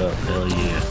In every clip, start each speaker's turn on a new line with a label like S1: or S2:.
S1: up, hell yeah.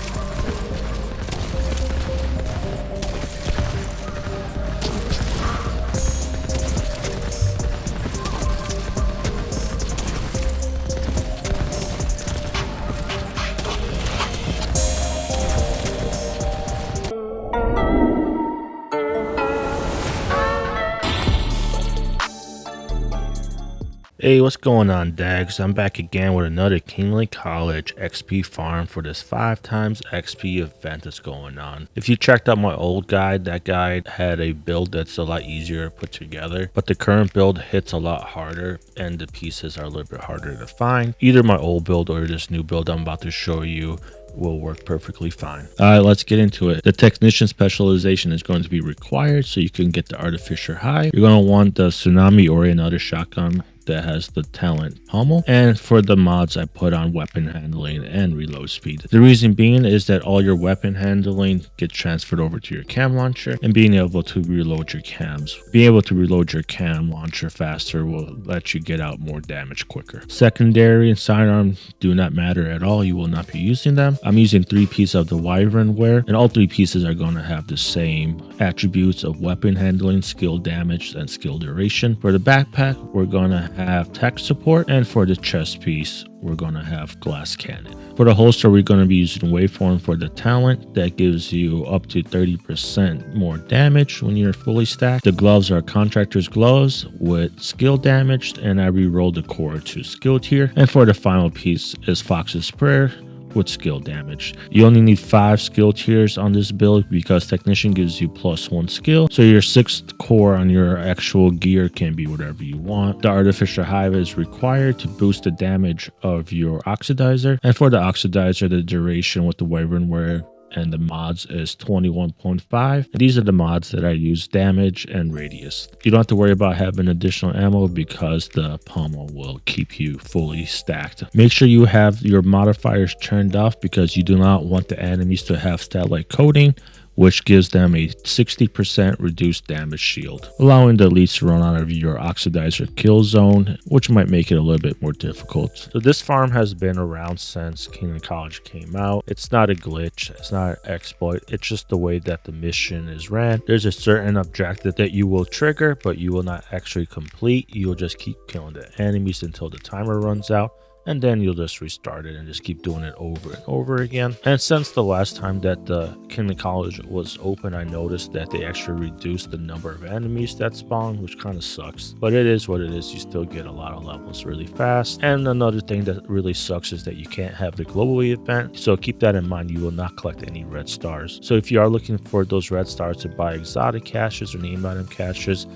S1: Hey, what's going on, d.a.g? I'm back again with another Kingly College XP farm for this 5 times XP event that's going on. If you checked out my old guide, that guide had a build that's a lot easier to put together, but the current build hits a lot harder and the pieces are a little bit harder to find. Either my old build or this new build I'm about to show you will work perfectly fine. All right, let's get into it. The technician specialization is going to be required so you can get the artificer high. You're going to want the tsunami or another shotgun that has the talent pommel, and for the mods I put on weapon handling and reload speed. The reason being is that all your weapon handling gets transferred over to your cam launcher, and being able to reload your cams. Being able to reload your cam launcher faster will let you get out more damage quicker. Secondary and sidearm do not matter at all. You will not be using them. I'm using 3 pieces of the wyvern wear, and all 3 pieces are going to have the same attributes of weapon handling, skill damage, and skill duration. For the backpack, we're going to have tech support, and for the chest piece we're going to have glass cannon. For the holster, we're going to be using waveform for the talent that gives you up to 30% more damage when you're fully stacked. The gloves are contractor's gloves with skill damage, and I re-rolled the core to skill tier. And for the final piece is Fox's Prayer with skill damage. You only need 5 skill tiers on this build because technician gives you +1 skill, so your 6th core on your actual gear can be whatever you want. The artificial hive is required to boost the damage of your oxidizer, and for the oxidizer the duration with the wyvern wear and the mods is 21.5. These are the mods that I use: damage and radius. You don't have to worry about having additional ammo because the pommel will keep you fully stacked. Make sure you have your modifiers turned off because you do not want the enemies to have stat-like coating, which gives them a 60% reduced damage shield, allowing the elites to run out of your oxidizer kill zone, which might make it a little bit more difficult. So this farm has been around since Kingly College came out. It's not a glitch, it's not an exploit, it's just the way that the mission is ran. There's a certain objective that you will trigger, but you will not actually complete. You'll just keep killing the enemies until the timer runs out, and then you'll just restart it and just keep doing it over and over again. And since the last time that the Kingly College was open, I noticed that they actually reduced the number of enemies that spawn, which kind of sucks, but it is what it is. You still get a lot of levels really fast. And another thing that really sucks is that you can't have the global event, so keep that in mind. You will not collect any red stars. So if you are looking for those red stars to buy exotic caches or name item caches,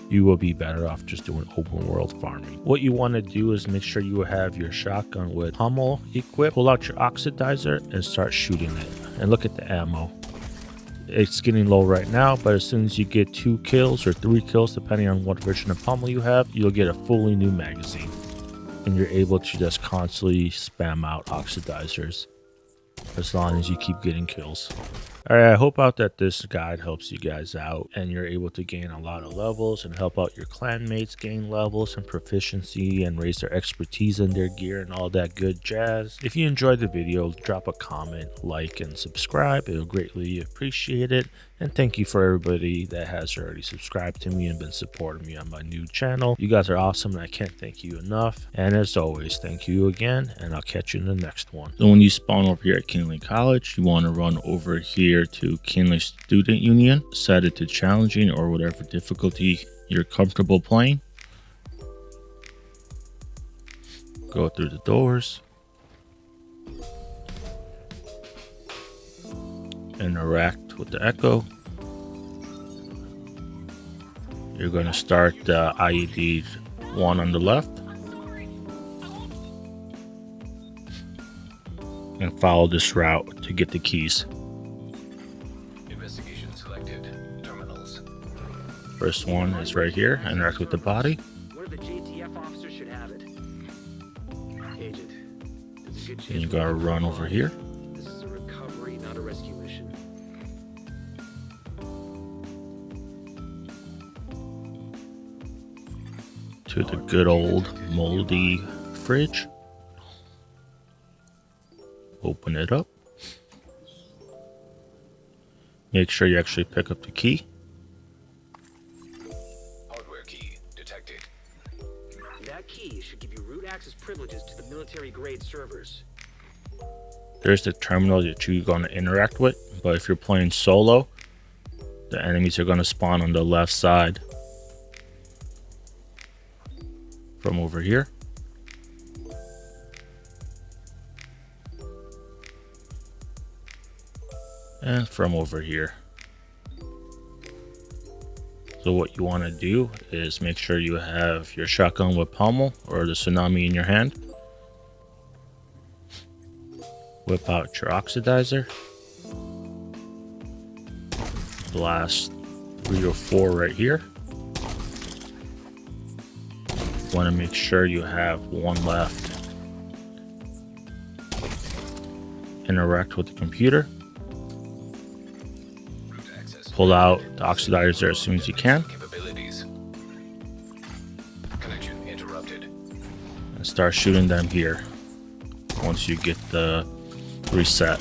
S1: you will be better off just doing open world farming. What you want to do is make sure you have your shotgun with pommel equipped. Pull out your oxidizer and start shooting it. And look at the ammo. It's getting low right now, but as soon as you get 2 kills or 3 kills, depending on what version of pommel you have, you'll get a fully new magazine. And you're able to just constantly spam out oxidizers as long as you keep getting kills. Alright, I hope out that this guide helps you guys out and you're able to gain a lot of levels and help out your clan mates gain levels and proficiency and raise their expertise in their gear and all that good jazz. If you enjoyed the video, drop a comment, like, and subscribe. It'll greatly appreciate it. And thank you for everybody that has already subscribed to me and been supporting me on my new channel. You guys are awesome and I can't thank you enough. And as always, thank you again, and I'll catch you in the next one. So when you spawn over here at Kingly College, you want to run over here to Kingly Student Union, set it to challenging or whatever difficulty you're comfortable playing. Go through the doors. Interact with the echo. You're going to start the IED 1 on the left and follow this route to get the keys.
S2: Investigation selected. Terminals.
S1: First one is right here. Interact with the body.
S3: One of the JTF officers should have it. Agent, there's a good chance
S1: And you got to run over here.
S3: This is a recovery, not a rescue mission.
S1: To the good old moldy fridge. Open it up. make sure you actually pick up the key.
S2: Hardware key detected.
S3: That key should give you root access privileges to the military grade servers.
S1: There's the terminal that you're going to interact with, but if you're playing solo, the enemies are going to spawn on the left side from over here. And from over here. So what you want to do is make sure you have your shotgun with pommel or the tsunami in your hand. Whip out your oxidizer. Blast 3 or 4 right here. Want to make sure you have 1 left. Interact with the computer. Pull out the oxidizer as soon as you can.
S2: Capabilities. Connection interrupted.
S1: And start shooting them here once you get the reset.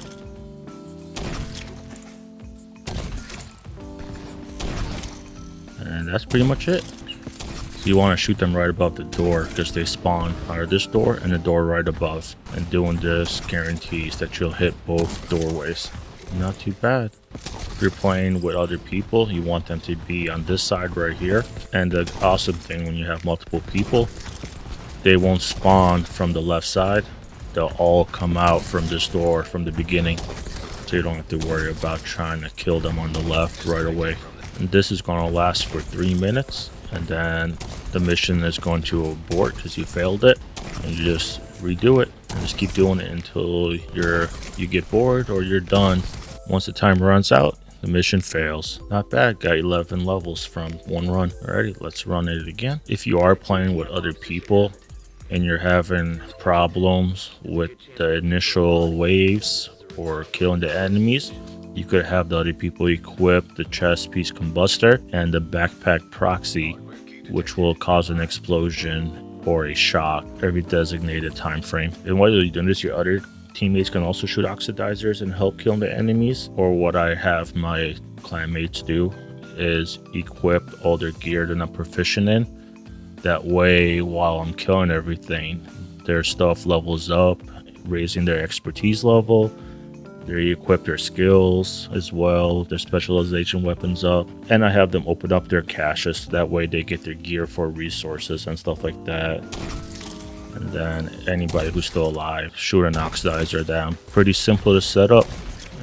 S1: And that's pretty much it. So you want to shoot them right above the door because they spawn out of this door and the door right above. And doing this guarantees that you'll hit both doorways. Not too bad. If you're playing with other people, you want them to be on this side right here. And the awesome thing when you have multiple people, they won't spawn from the left side. They'll all come out from this door from the beginning. So you don't have to worry about trying to kill them on the left right away. And this is going to last for 3 minutes. And then the mission is going to abort because you failed it. And you just redo it. And just keep doing it until you get bored or you're done. Once the time runs out, the mission fails. Not bad, got 11 levels from 1 run. Alrighty, let's run it again. If you are playing with other people and you're having problems with the initial waves or killing the enemies, you could have the other people equip the chest piece combustor and the backpack proxy, which will cause an explosion or a shock every designated time frame. And while you're doing this, your other teammates can also shoot oxidizers and help kill the enemies. Or what I have my clanmates do is equip all their gear they're not proficient in. That way, while I'm killing everything, their stuff levels up, raising their expertise level. They equip their skills as well, their specialization weapons up. And I have them open up their caches. That way they get their gear for resources and stuff like that. And then anybody who's still alive, shoot an oxidizer down. Pretty simple to set up.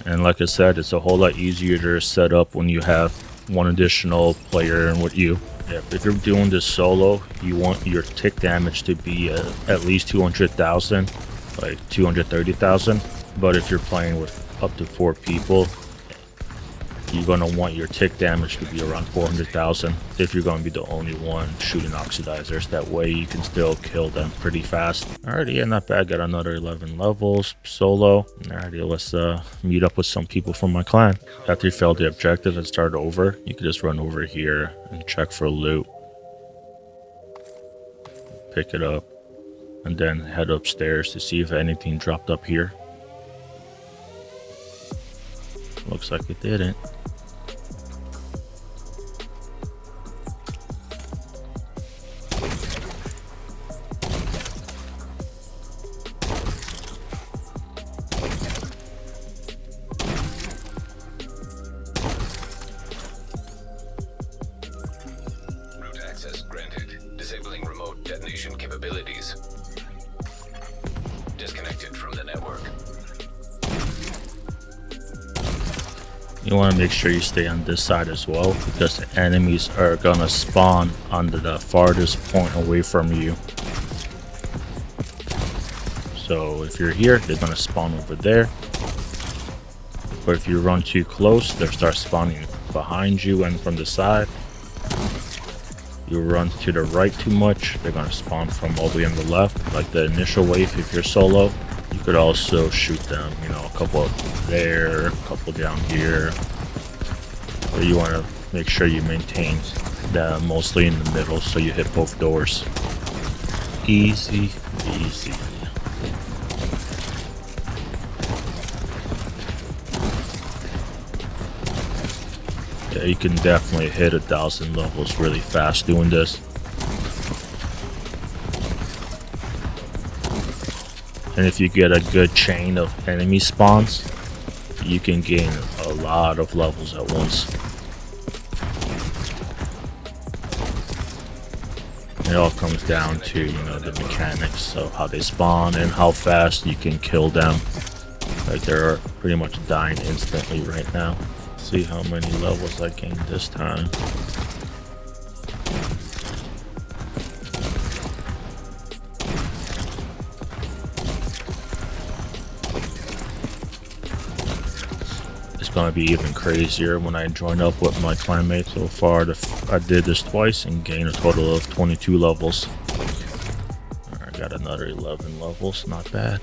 S1: And like I said, it's a whole lot easier to set up when you have 1 additional player with you. If you're doing this solo, you want your tick damage to be at least 200,000, like 230,000. But if you're playing with up to 4 people, you're going to want your tick damage to be around 400,000 if you're going to be the only one shooting oxidizers. That way you can still kill them pretty fast. Alrighty, yeah, not bad. Got another 11 levels solo. Alrighty, let's meet up with some people from my clan. After you failed the objective and start over, you can just run over here and check for loot. Pick it up and then head upstairs to see if anything dropped up here. Looks like it didn't.
S2: Root access granted. Disabling remote detonation capabilities. Disconnected from the network.
S1: You want to make sure you stay on this side as well, because the enemies are gonna spawn on the farthest point away from you. So if you're here, they're gonna spawn over there. But if you run too close, they'll start spawning behind you and from the side. You run to the right too much, they're gonna spawn from all the way on the left, like the initial wave if you're solo. You could also shoot them, you know, a couple up there, a couple down here. But you want to make sure you maintain them mostly in the middle so you hit both doors. Easy, easy. Yeah, you can definitely hit 1,000 levels really fast doing this. And if you get a good chain of enemy spawns, you can gain a lot of levels at once. It all comes down to, you know, the mechanics of how they spawn and how fast you can kill them. Like, they're pretty much dying instantly right now. See how many levels I gained this time. It's gonna be even crazier when I join up with my clanmates. So far, I did this twice and gained a total of 22 levels. I got another 11 levels, not bad.